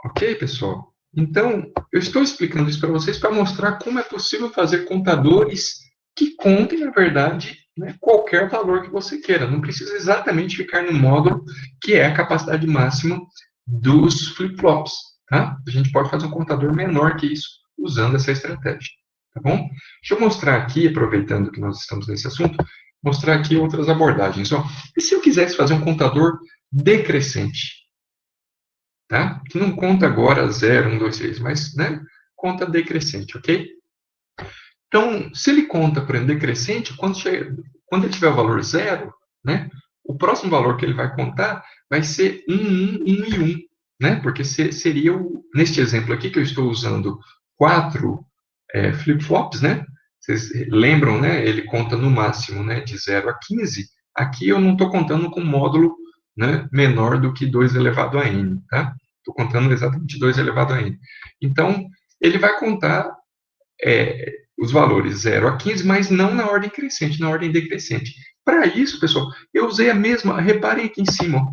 Ok, pessoal? Então, eu estou explicando isso para vocês para mostrar como é possível fazer contadores que contem, na verdade, né, qualquer valor que você queira. Não precisa exatamente ficar no módulo que é a capacidade máxima dos flip-flops. Tá? A gente pode fazer um contador menor que isso usando essa estratégia. Tá bom? Deixa eu mostrar aqui, aproveitando que nós estamos nesse assunto, mostrar aqui outras abordagens. Ó, e se eu quisesse fazer um contador decrescente? Tá? Que não conta agora 0, 1, 2, 3, mas, né, conta decrescente, ok? Então, se ele conta, por exemplo, decrescente, quando ele tiver o valor 0, né, o próximo valor que ele vai contar vai ser 1, 1, 1 e 1, né? Porque seria, neste exemplo aqui, que eu estou usando 4 flip-flops, né? Vocês lembram, né? Ele conta no máximo, né, de 0 a 15. Aqui eu não estou contando com módulo, né, menor do que 2 elevado a n, tá? Estou contando exatamente 2 elevado a n. Então, ele vai contar os valores 0 a 15, mas não na ordem crescente, na ordem decrescente. Para isso, pessoal, eu usei a mesma, reparem aqui em cima, ó,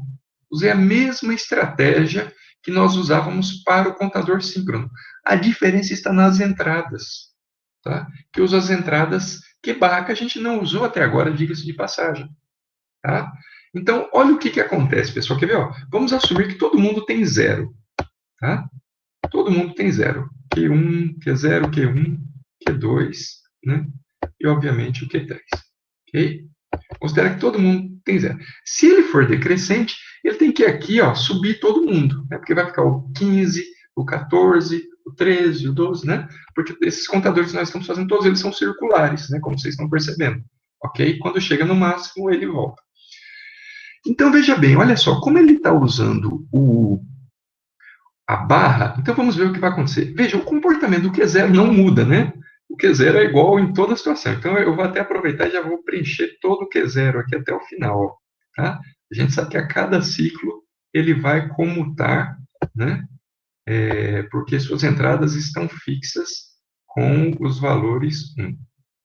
usei a mesma estratégia que nós usávamos para o contador síncrono. A diferença está nas entradas, tá? Que usa as entradas Q barra, que a gente não usou até agora, diga-se de passagem. Tá? Então, olha o que, que acontece, pessoal. Quer ver? Ó? Vamos assumir que todo mundo tem 0. Tá? Todo mundo tem 0. Q1, Q0, Q1, Q2, né? E, obviamente, o Q3. Ok? Considera que todo mundo tem 0. Se ele for decrescente, ele tem que aqui, ó, subir todo mundo, né? Porque vai ficar o 15, o 14, o 13, o 12, né? Porque esses contadores que nós estamos fazendo, todos eles são circulares, né? Como vocês estão percebendo. Ok? Quando chega no máximo, ele volta. Então, veja bem, olha só, como ele está usando a barra, então vamos ver o que vai acontecer. Veja, o comportamento do Q0 não muda, né? O Q0 é igual em toda situação. Então, eu vou até aproveitar e já vou preencher todo o Q0 aqui até o final. Tá? A gente sabe que a cada ciclo ele vai comutar, né? Porque suas entradas estão fixas com os valores 1.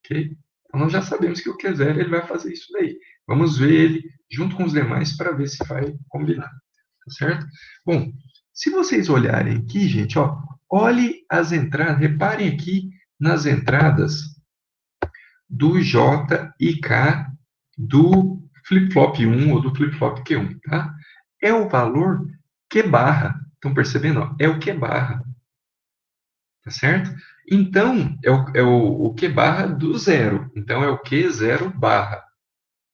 Ok? Então, nós já sabemos que o Q0 ele vai fazer isso daí. Vamos ver ele junto com os demais para ver se vai combinar. Tá certo? Bom, se vocês olharem aqui, gente, ó, olhe as entradas, reparem aqui nas entradas do J e K do flip-flop 1 ou do flip-flop Q1, tá? É o valor Q barra. Estão percebendo? Ó? É o Q barra. Tá certo? Então, o Q barra do zero. Então, é o Q0 barra.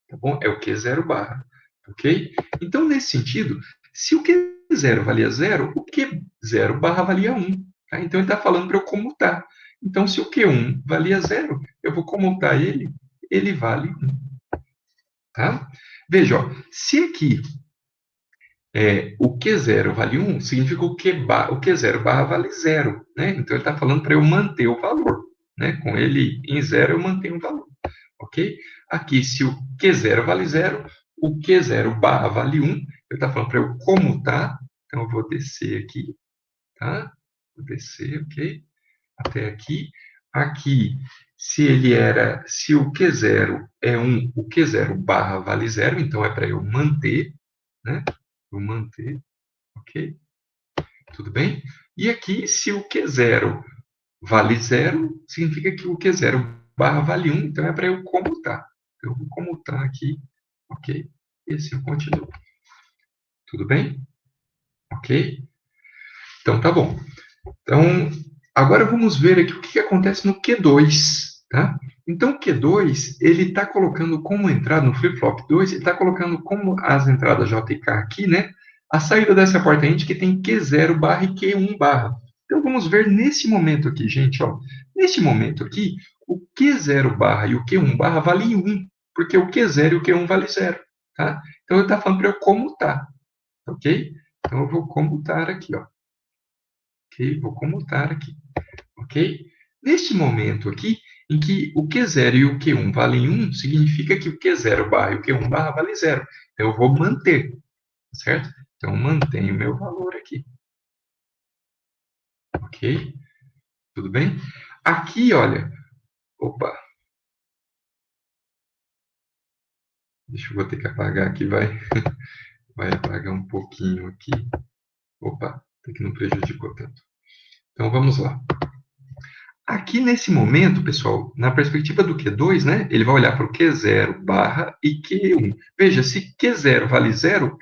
Tá bom? É o Q0 barra. Ok? Então, nesse sentido, se o Q0 valia 0, o Q0 barra valia 1. Tá? Então, ele está falando para eu comutar. Então, se o Q1 valia 0, eu vou comutar ele, ele vale 1. tá? Veja, ó, se aqui o Q0 vale 1, significa o Q0 barra vale 0, né? Então, ele está falando para eu manter o valor, né? Com ele em 0, eu mantenho o valor, ok? Aqui, se o Q0 vale 0, o Q0 barra vale 1, ele está falando para eu comutar, então eu vou descer aqui, tá? Vou descer, ok? Até aqui. Aqui, se o Q0 é 1, o Q0 barra vale 0, então é para eu manter, né? Vou manter, ok? Tudo bem? E aqui, se o Q0 vale 0, significa que o Q0 barra vale 1, então é para eu comutar. Então, eu vou comutar aqui, ok? E assim eu continuo. Tudo bem? Ok? Então, tá bom. Então, agora vamos ver aqui o que acontece no Q2, tá? Então, o Q2, ele está colocando como entrada no flip-flop 2, ele está colocando como as entradas J e K aqui, né? A saída dessa porta int que tem Q0 barra e Q1 barra. Então, vamos ver nesse momento aqui, gente, ó. Nesse momento aqui, o Q0 barra e o Q1 barra valem 1, porque o Q0 e o Q1 valem 0, tá? Então, ele está falando para eu comutar, ok? Então, eu vou comutar aqui, ó. Ok? Vou comutar aqui, ok? Neste momento aqui, em que o Q0 e o Q1 valem 1, significa que o Q0 barra e o Q1 barra vale 0. Então, eu vou manter, certo? Então, mantenho o meu valor aqui, ok? Tudo bem? Aqui, olha, opa, vou ter que apagar aqui, vai apagar um pouquinho aqui. Opa, até que não prejudicou tanto. Então, vamos lá. Aqui nesse momento, pessoal, na perspectiva do Q2, né, ele vai olhar para o Q0 barra e Q1. Veja, se Q0 vale 0,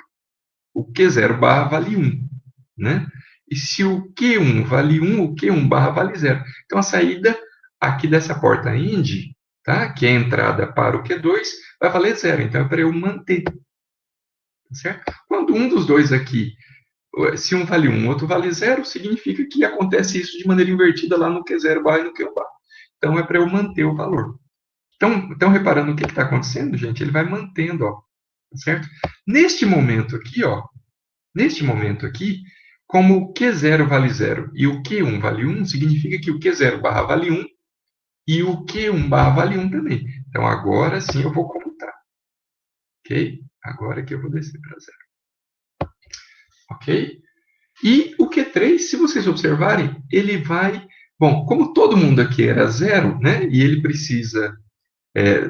o Q0 barra vale 1, né? E se o Q1 vale 1, o Q1 barra vale 0. Então, a saída aqui dessa porta IND, tá, que é a entrada para o Q2, vai valer 0. Então, é para eu manter, tá certo? Quando um dos dois aqui, se um vale 1, outro vale 0, significa que acontece isso de maneira invertida lá no Q0 barra e no Q1 barra. Então, é para eu manter o valor. Então, reparando o que está acontecendo, gente? Ele vai mantendo, ó, certo? Neste momento aqui, como o Q0 vale 0 e o Q1 vale 1, significa que o Q0 barra vale 1 e o Q1 barra vale 1 também. Então, agora sim eu vou computar. Ok? Agora que eu vou descer para 0. Ok? E o Q3, se vocês observarem, ele vai... Bom, como todo mundo aqui era 0, né? E ele precisa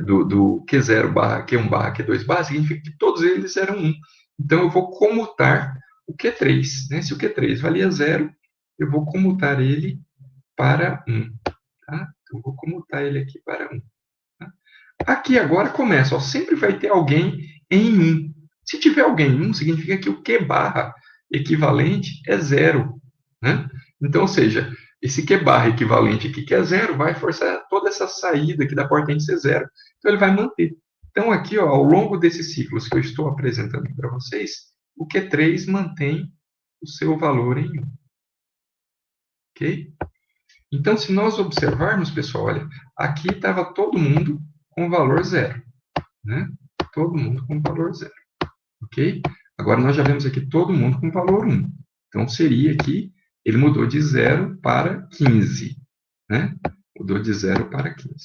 do Q0 barra Q1 barra Q2 barra, significa que todos eles eram 1. Então, eu vou comutar o Q3. Né? Se o Q3 valia 0, eu vou comutar ele para 1. Tá? Então, eu vou comutar ele aqui para 1. Tá? Aqui agora começa, ó, sempre vai ter alguém em 1. Se tiver alguém em 1, significa que o Q barra equivalente é 0. Né? Então, ou seja, esse Q barra equivalente aqui, que é 0, vai forçar toda essa saída aqui da porta ser 0. Então, ele vai manter. Então, aqui, ó, ao longo desses ciclos que eu estou apresentando para vocês, o Q3 mantém o seu valor em 1. Ok? Então, se nós observarmos, pessoal, olha, aqui estava todo mundo com valor 0. Né? Todo mundo com valor 0. Ok? Agora, nós já vemos aqui todo mundo com valor 1. Então, seria aqui, ele mudou de 0 para 15. Né? Mudou de 0 para 15.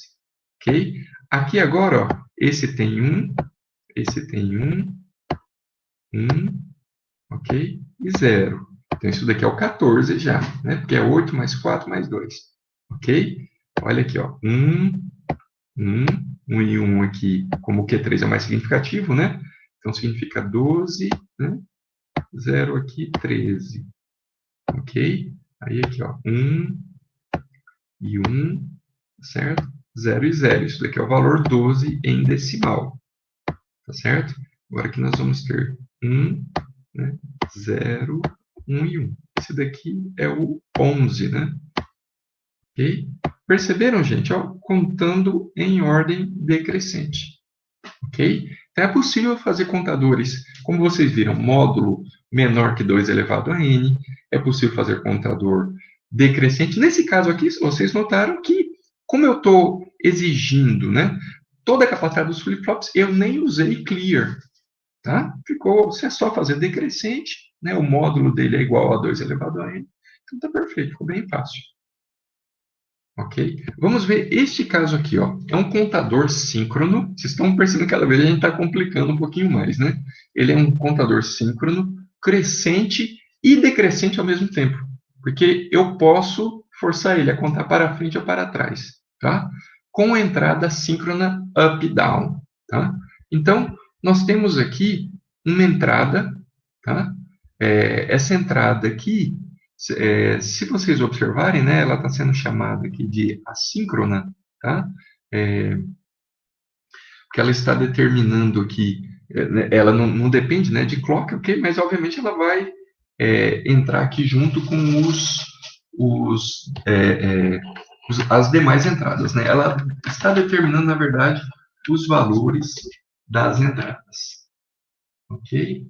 Ok? Aqui agora, ó, esse tem 1, esse tem 1, 1, ok? E 0. Então, isso daqui é o 14 já, né? Porque é 8 mais 4 mais 2. Ok? Olha aqui, ó. 1, 1, 1 e 1 aqui, como o Q3 é mais significativo, né? Então, significa 12, né? 0 aqui, 13. Ok? Aí aqui, ó, 1 e 1, certo? 0 e 0. Isso daqui é o valor 12 em decimal. Tá certo? Agora aqui nós vamos ter 1, né? 0, 1 e 1. Esse daqui é o 11, né? Ok? Perceberam, gente? Ó, contando em ordem decrescente. Ok? Então, é possível fazer contadores, como vocês viram, módulo menor que 2 elevado a n. É possível fazer contador decrescente. Nesse caso aqui, vocês notaram que, como eu estou exigindo, né, toda a capacidade dos flip-flops, eu nem usei clear, tá? Ficou, se é só fazer decrescente, né? O módulo dele é igual a 2 elevado a n, então tá perfeito, ficou bem fácil. Ok? Vamos ver este caso aqui, ó. É um contador síncrono. Vocês estão percebendo que cada vez a gente está complicando um pouquinho mais, né? Ele é um contador síncrono, crescente e decrescente ao mesmo tempo. Porque eu posso forçar ele a contar para frente ou para trás, tá? Com entrada síncrona up e down, tá? Então, nós temos aqui uma entrada, tá? Essa entrada aqui, se vocês observarem, né, ela está sendo chamada aqui de assíncrona, tá? Porque ela está determinando aqui, né, ela não depende, né, de clock, ok? Mas obviamente ela vai entrar aqui junto com as demais entradas, né? Ela está determinando, na verdade, os valores das entradas, ok?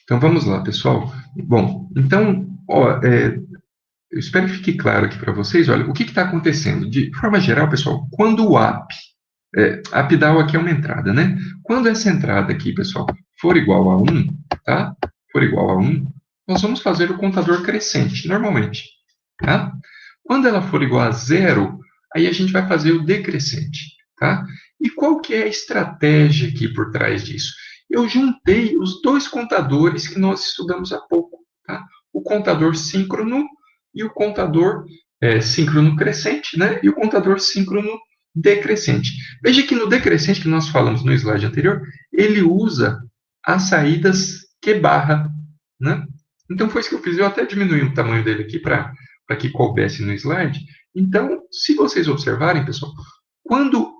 Então vamos lá, pessoal. Bom, então, ó, eu espero que fique claro aqui para vocês. Olha, o que está acontecendo? De forma geral, pessoal, quando o up-down aqui é uma entrada, né? Quando essa entrada aqui, pessoal, for igual a 1, tá? For igual a 1, nós vamos fazer o contador crescente, normalmente, tá? Quando ela for igual a 0, aí a gente vai fazer o decrescente, tá? E qual que é a estratégia aqui por trás disso? Eu juntei os dois contadores que nós estudamos há pouco, tá? O contador síncrono e o contador síncrono crescente, né? E o contador síncrono decrescente. Veja que no decrescente que nós falamos no slide anterior, ele usa as saídas Q barra, né? Então foi isso que eu fiz. Eu até diminui o tamanho dele aqui para que coubesse no slide. Então, se vocês observarem, pessoal, quando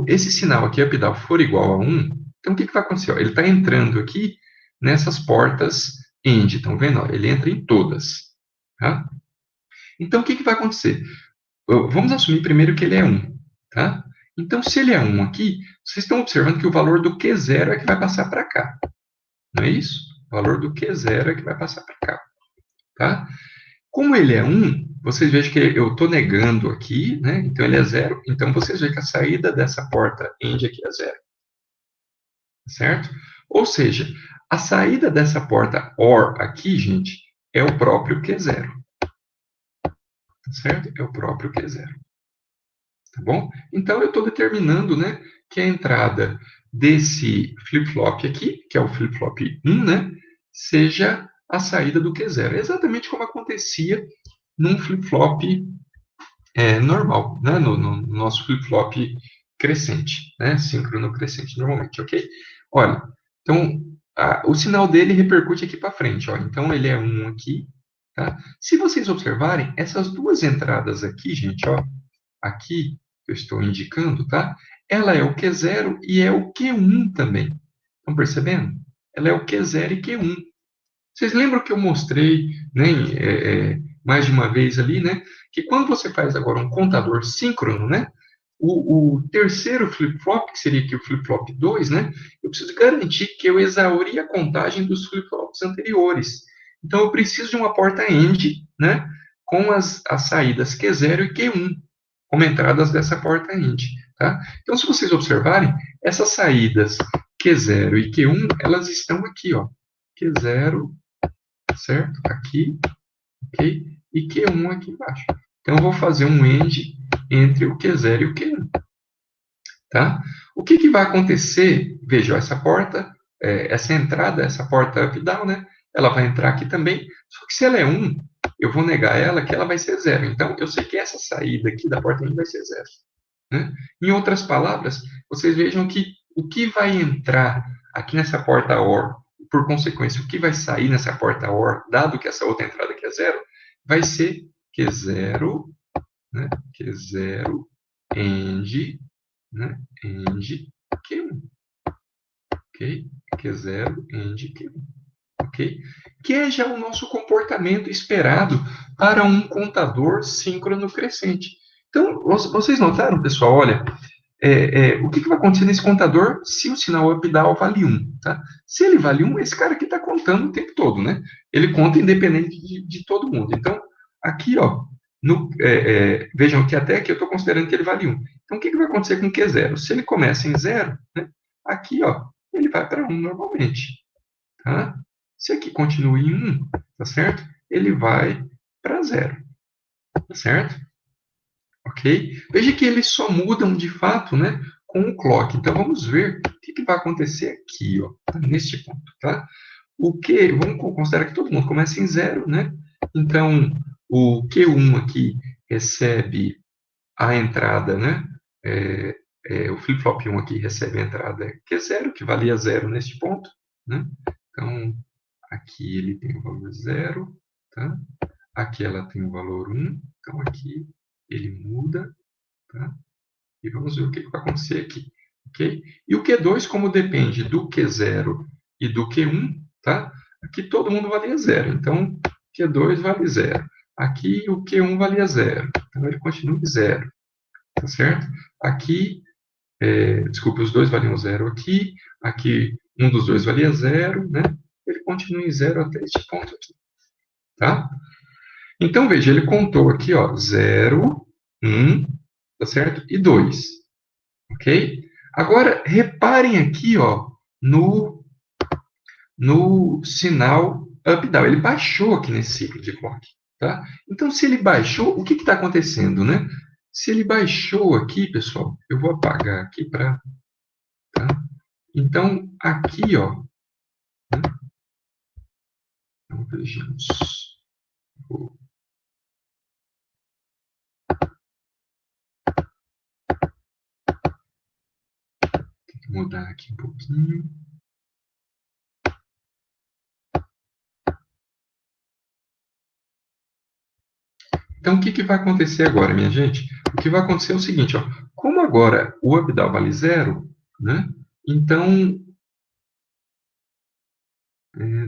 esse sinal aqui, up down, for igual a 1, então o que vai acontecer? Ó, ele está entrando aqui nessas portas end, estão vendo? Ó, ele entra em todas. Tá? Então, o que vai acontecer? Vamos assumir primeiro que ele é 1. Tá? Então, se ele é 1 aqui, vocês estão observando que o valor do Q0 é que vai passar para cá. Não é isso? O valor do Q0 é que vai passar para cá. Tá? Como ele é 1, vocês vejam que eu estou negando aqui, né? Então ele é 0. Então vocês veem que a saída dessa porta end aqui é 0. Certo? Ou seja, a saída dessa porta OR aqui, gente, é o próprio Q0. Certo? É o próprio Q0. Tá bom? Então eu estou determinando, né, que a entrada desse flip-flop aqui, que é o flip-flop 1, né, seja a saída do Q0. É exatamente como acontecia num flip-flop normal, né, no nosso flip-flop crescente, né, síncrono crescente normalmente, ok? Olha, então o sinal dele repercute aqui para frente, ó, então ele é 1 aqui, tá? Se vocês observarem, essas duas entradas aqui, gente, ó, aqui que eu estou indicando, tá? Ela é o Q0 e é o Q1 também. Estão percebendo? Ela é o Q0 e Q1. Vocês lembram que eu mostrei, né, mais de uma vez ali, né, que quando você faz agora um contador síncrono, né, o terceiro flip-flop, que seria aqui o flip-flop 2, né, eu preciso garantir que eu exauri a contagem dos flip-flops anteriores. Então, eu preciso de uma porta end, né, com as saídas Q0 e Q1, como entradas dessa porta end. Tá? Então, se vocês observarem, essas saídas Q0 e Q1, elas estão aqui, ó, Q0, certo? Aqui, ok? E Q1 aqui embaixo. Então, eu vou fazer um end entre o Q0 e o Q1. Tá? O que vai acontecer? Veja, essa porta, essa entrada, essa porta up-down, né? Ela vai entrar aqui também, só que se ela é 1, eu vou negar ela que ela vai ser 0. Então, eu sei que essa saída aqui da porta 1 vai ser 0. Né? Em outras palavras, vocês vejam que o que vai entrar aqui nessa porta OR, por consequência, o que vai sair nessa porta OR, dado que essa outra entrada aqui é 0, vai ser Q0, né? Q0, end, né? End, Q1. Ok? Q0, end, Q1. Ok? Que é já o nosso comportamento esperado para um contador síncrono crescente. Então, vocês notaram, pessoal, olha, o que vai acontecer nesse contador se o sinal up-down vale 1, tá? Se ele vale 1, esse cara aqui está contando o tempo todo, né? Ele conta independente de todo mundo. Então, aqui, ó, vejam que até aqui eu estou considerando que ele vale 1. Então, o que vai acontecer com Q0? Se ele começa em 0, né, aqui, ó, ele vai para 1 normalmente. Tá? Se aqui continua em 1, tá certo? Ele vai para 0, tá certo? Ok? Veja que eles só mudam de fato, né, com o clock. Então, vamos ver o que vai acontecer aqui, ó, neste ponto, tá? O Q, vamos considerar que todo mundo começa em 0, né? Então, o Q1 aqui recebe a entrada, né? O flip-flop 1 aqui recebe a entrada Q0, que valia 0 neste ponto, né? Então, aqui ele tem o valor 0, tá? Aqui ela tem o valor 1, então aqui ele muda, tá? E vamos ver o que vai acontecer aqui, ok? E o Q2, como depende do Q0 e do Q1, tá? Aqui todo mundo valia 0, então Q2 vale 0. Aqui o Q1 valia 0, então ele continua em 0, tá certo? Aqui, desculpe, os dois valiam 0 aqui, aqui um dos dois valia 0, né? Ele continua em 0 até este ponto aqui, tá? Então, veja, ele contou aqui, ó, 0, 1, tá certo? E 2, ok? Agora, reparem aqui, ó, no sinal up-down. Ele baixou aqui nesse ciclo de clock, tá? Então, se ele baixou, o que está acontecendo, né? Se ele baixou aqui, pessoal, eu vou apagar aqui para... Tá? Então, aqui, ó, né? Então, vejamos. Vou mudar aqui um pouquinho. Então, o que vai acontecer agora, minha gente? O que vai acontecer é o seguinte, ó. Como agora o up-down vale 0, né? Então,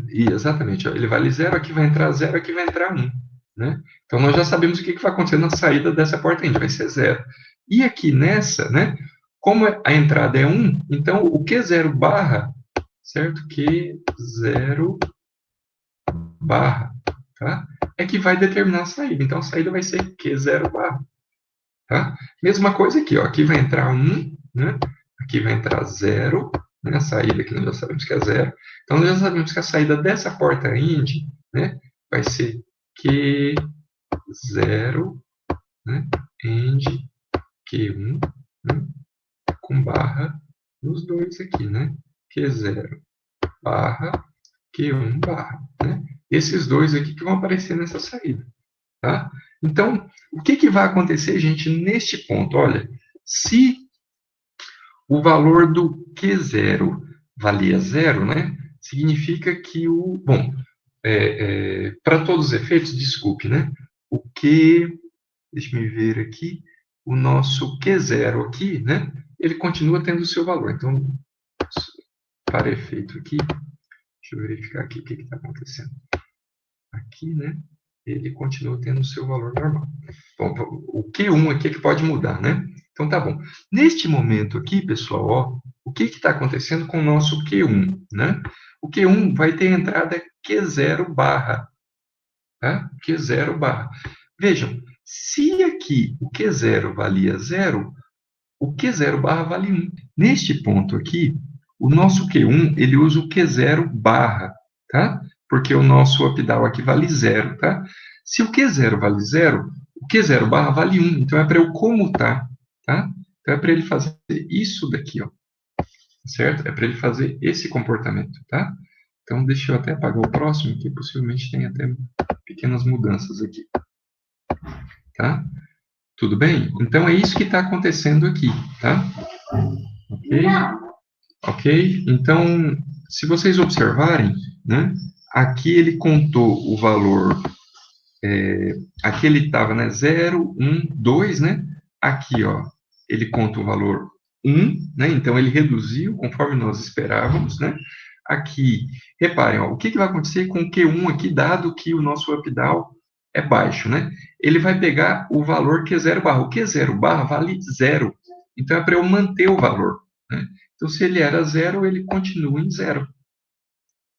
exatamente, ó, ele vale 0, aqui vai entrar 0, aqui vai entrar 1, né? Então, nós já sabemos o que vai acontecer na saída dessa porta end, vai ser 0. E aqui nessa, né? Como a entrada é 1, então o Q0 barra, certo? Q0 barra, tá? É que vai determinar a saída. Então, a saída vai ser Q0 barra. Tá? Mesma coisa aqui, ó. Aqui vai entrar 1, né? Aqui vai entrar 0, né? A saída aqui nós já sabemos que é 0. Então, nós já sabemos que a saída dessa porta end, né, vai ser Q0, né, end Q1, né, com barra nos dois aqui, né? Q0 barra Q1 barra, né? Esses dois aqui que vão aparecer nessa saída, tá? Então, o que vai acontecer, gente, neste ponto? Olha, se o valor do Q0 valia 0, né? Significa que o... Bom, para todos os efeitos, desculpe, né? O Q... Deixa eu ver aqui. O nosso Q0 aqui, né? Ele continua tendo o seu valor. Então, para efeito aqui, deixa eu verificar aqui o que está acontecendo. Aqui, né? Ele continua tendo o seu valor normal. Bom, o Q1 aqui é que pode mudar, né? Então, tá bom. Neste momento aqui, pessoal, ó, o que está acontecendo com o nosso Q1, né? O Q1 vai ter entrada Q0 barra, tá? Q0 barra. Vejam, se aqui o Q0 valia 0, o Q0 barra vale 1. Neste ponto aqui, o nosso Q1, ele usa o Q0 barra, tá? Porque o nosso up-down aqui vale 0, tá? Se o Q0 vale 0, o Q0 barra vale 1. Então, é para eu comutar, tá? Então, é para ele fazer isso daqui, ó. Certo? É para ele fazer esse comportamento, tá? Então, deixa eu até apagar o próximo, que possivelmente tem até pequenas mudanças aqui, tá? Tudo bem? Então, é isso que está acontecendo aqui, tá? Ok? Ok? Então, se vocês observarem, né? Aqui ele contou o valor, aqui ele estava, né? 0, 1, 2, né? Aqui, ó, ele conta o valor 1, né? Então, ele reduziu conforme nós esperávamos, né? Aqui, reparem, ó, o que vai acontecer com o Q1 aqui, dado que o nosso up-down é baixo, né? Ele vai pegar o valor Q0 barra. O Q0 barra vale 0. Então, é para eu manter o valor, né? Então, se ele era 0, ele continua em 0.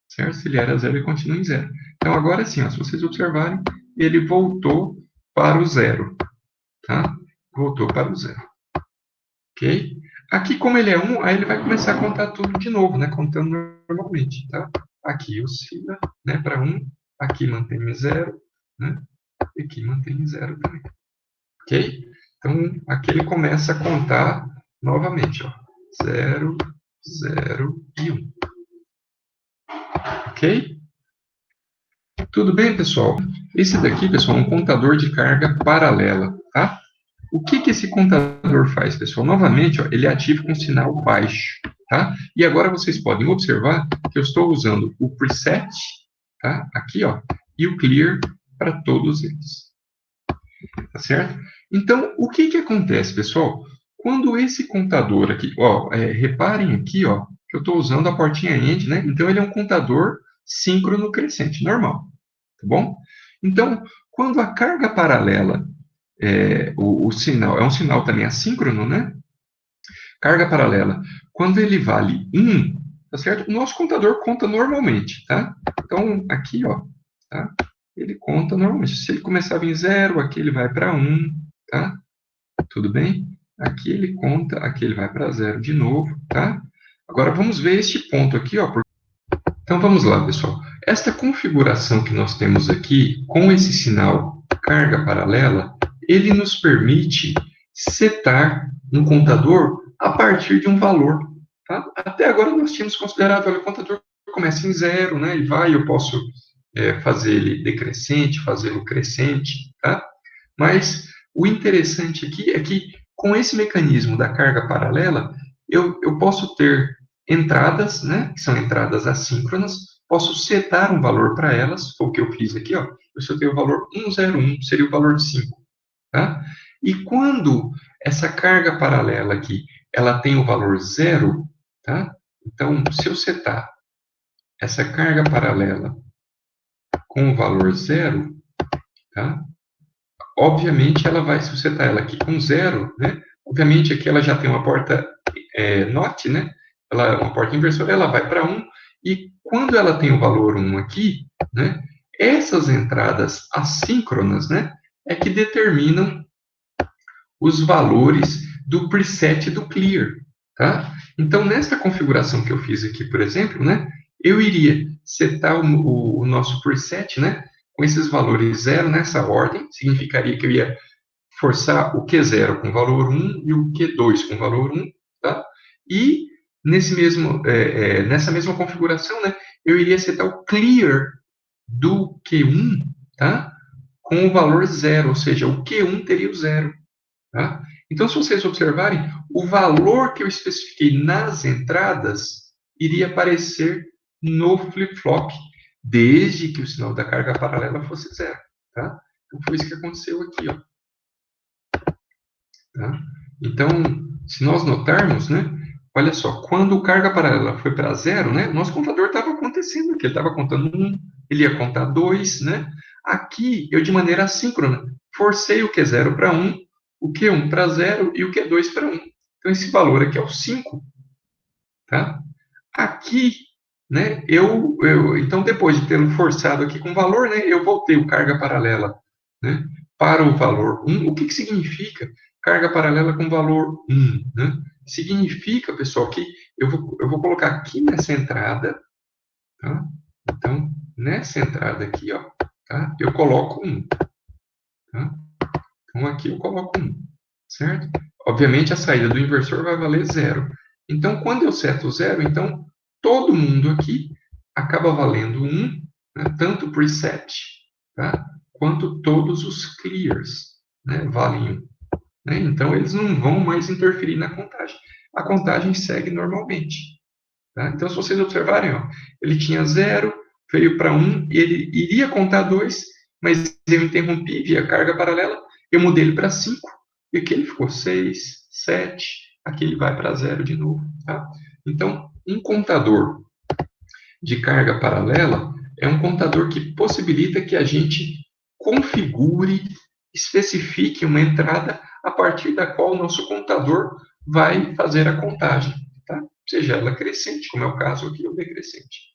Certo? Se ele era 0, ele continua em 0. Então, agora sim, ó, se vocês observarem, ele voltou para o 0. Tá? Voltou para o 0. ok? Aqui, como ele é 1, aí ele vai começar a contar tudo de novo, né? Contando normalmente, tá? Aqui oscila, né, para 1, aqui mantém 0, né? E aqui mantém 0 também, ok? Então, aqui ele começa a contar novamente, ó. 0, 0 e 1, ok? Tudo bem, pessoal? Esse daqui, pessoal, é um contador de carga paralela, tá? O que que esse contador faz, pessoal? Novamente, ó, ele ativa com sinal baixo, tá? E agora vocês podem observar que eu estou usando o preset, tá? Aqui, ó, e o clear para todos eles, tá certo? Então, o que que acontece, pessoal? Quando esse contador aqui, ó, reparem aqui, ó, que eu estou usando a portinha end, né? Então, ele é um contador síncrono crescente, normal, tá bom? Então, quando a carga paralela o sinal, é um sinal também assíncrono, né? Carga paralela. Quando ele vale 1, tá certo? O nosso contador conta normalmente, tá? Então, aqui, ó, tá? Ele conta normalmente. Se ele começava em 0, aqui ele vai para 1, tá? Tudo bem? Aqui ele conta, aqui ele vai para 0 de novo, tá? Agora, vamos ver este ponto aqui, ó. Então, vamos lá, pessoal. Esta configuração que nós temos aqui, com esse sinal carga paralela, ele nos permite setar um contador a partir de um valor. Tá? Até agora nós tínhamos considerado, olha, o contador começa em 0, né, e vai, eu posso fazer ele decrescente, fazê-lo crescente, tá? Mas o interessante aqui é que, com esse mecanismo da carga paralela, eu posso ter entradas, né, que são entradas assíncronas, posso setar um valor para elas, foi o que eu fiz aqui, ó, eu setei o valor 101, seria o valor de 5, tá? E quando essa carga paralela aqui, ela tem o valor 0, tá? Então, se eu setar essa carga paralela com o valor 0, tá? Obviamente, ela vai, se você está ela aqui com 0, né? Obviamente, aqui ela já tem uma porta NOT, né? Ela, uma porta inversora, ela vai para 1, e quando ela tem o valor 1 aqui, né? Essas entradas assíncronas, né? É que determinam os valores do preset do clear, tá? Então, nesta configuração que eu fiz aqui, por exemplo, né? Eu iria setar o nosso preset, né? Com esses valores 0 nessa ordem, significaria que eu ia forçar o Q0 com valor 1 e o Q2 com valor 1, tá? E nessa mesma configuração, né, eu iria setar o clear do Q1, tá? Com o valor 0, ou seja, o Q1 teria o 0, tá? Então, se vocês observarem, o valor que eu especifiquei nas entradas iria aparecer no flip-flop, desde que o sinal da carga paralela fosse 0, tá? Então, foi isso que aconteceu aqui, ó. Tá? Então, se nós notarmos, né, olha só, quando o carga paralela foi para 0, né, nosso contador estava acontecendo aqui, ele estava contando 1, ele ia contar 2, né? Aqui, eu de maneira assíncrona, forcei o Q0 para 1, o Q1 para 0 e o Q2 para 1. Então, esse valor aqui é o 5, tá? Aqui, né, então, depois de tê-lo forçado aqui com valor, né, eu voltei o carga paralela, né, para o valor 1. O que que significa carga paralela com valor 1? Né? Significa, pessoal, que eu vou colocar aqui nessa entrada, tá? Então, nessa entrada aqui, ó, tá? Eu coloco 1, tá? Então, aqui eu coloco 1, certo? Obviamente, a saída do inversor vai valer 0. Então, quando eu seto 0, então, todo mundo aqui acaba valendo 1, né? Tanto o preset, tá? Quanto todos os clears, né? Valem 1. Né? Então, eles não vão mais interferir na contagem. A contagem segue normalmente. Tá? Então, se vocês observarem, ó, ele tinha 0, veio para 1, e ele iria contar 2, mas eu interrompi via carga paralela, eu mudei ele para 5, e aqui ele ficou 6, 7, aqui ele vai para 0 de novo. Tá? Então, um contador de carga paralela é um contador que possibilita que a gente configure, especifique uma entrada a partir da qual o nosso contador vai fazer a contagem, tá? Seja ela crescente, como é o caso aqui, ou decrescente.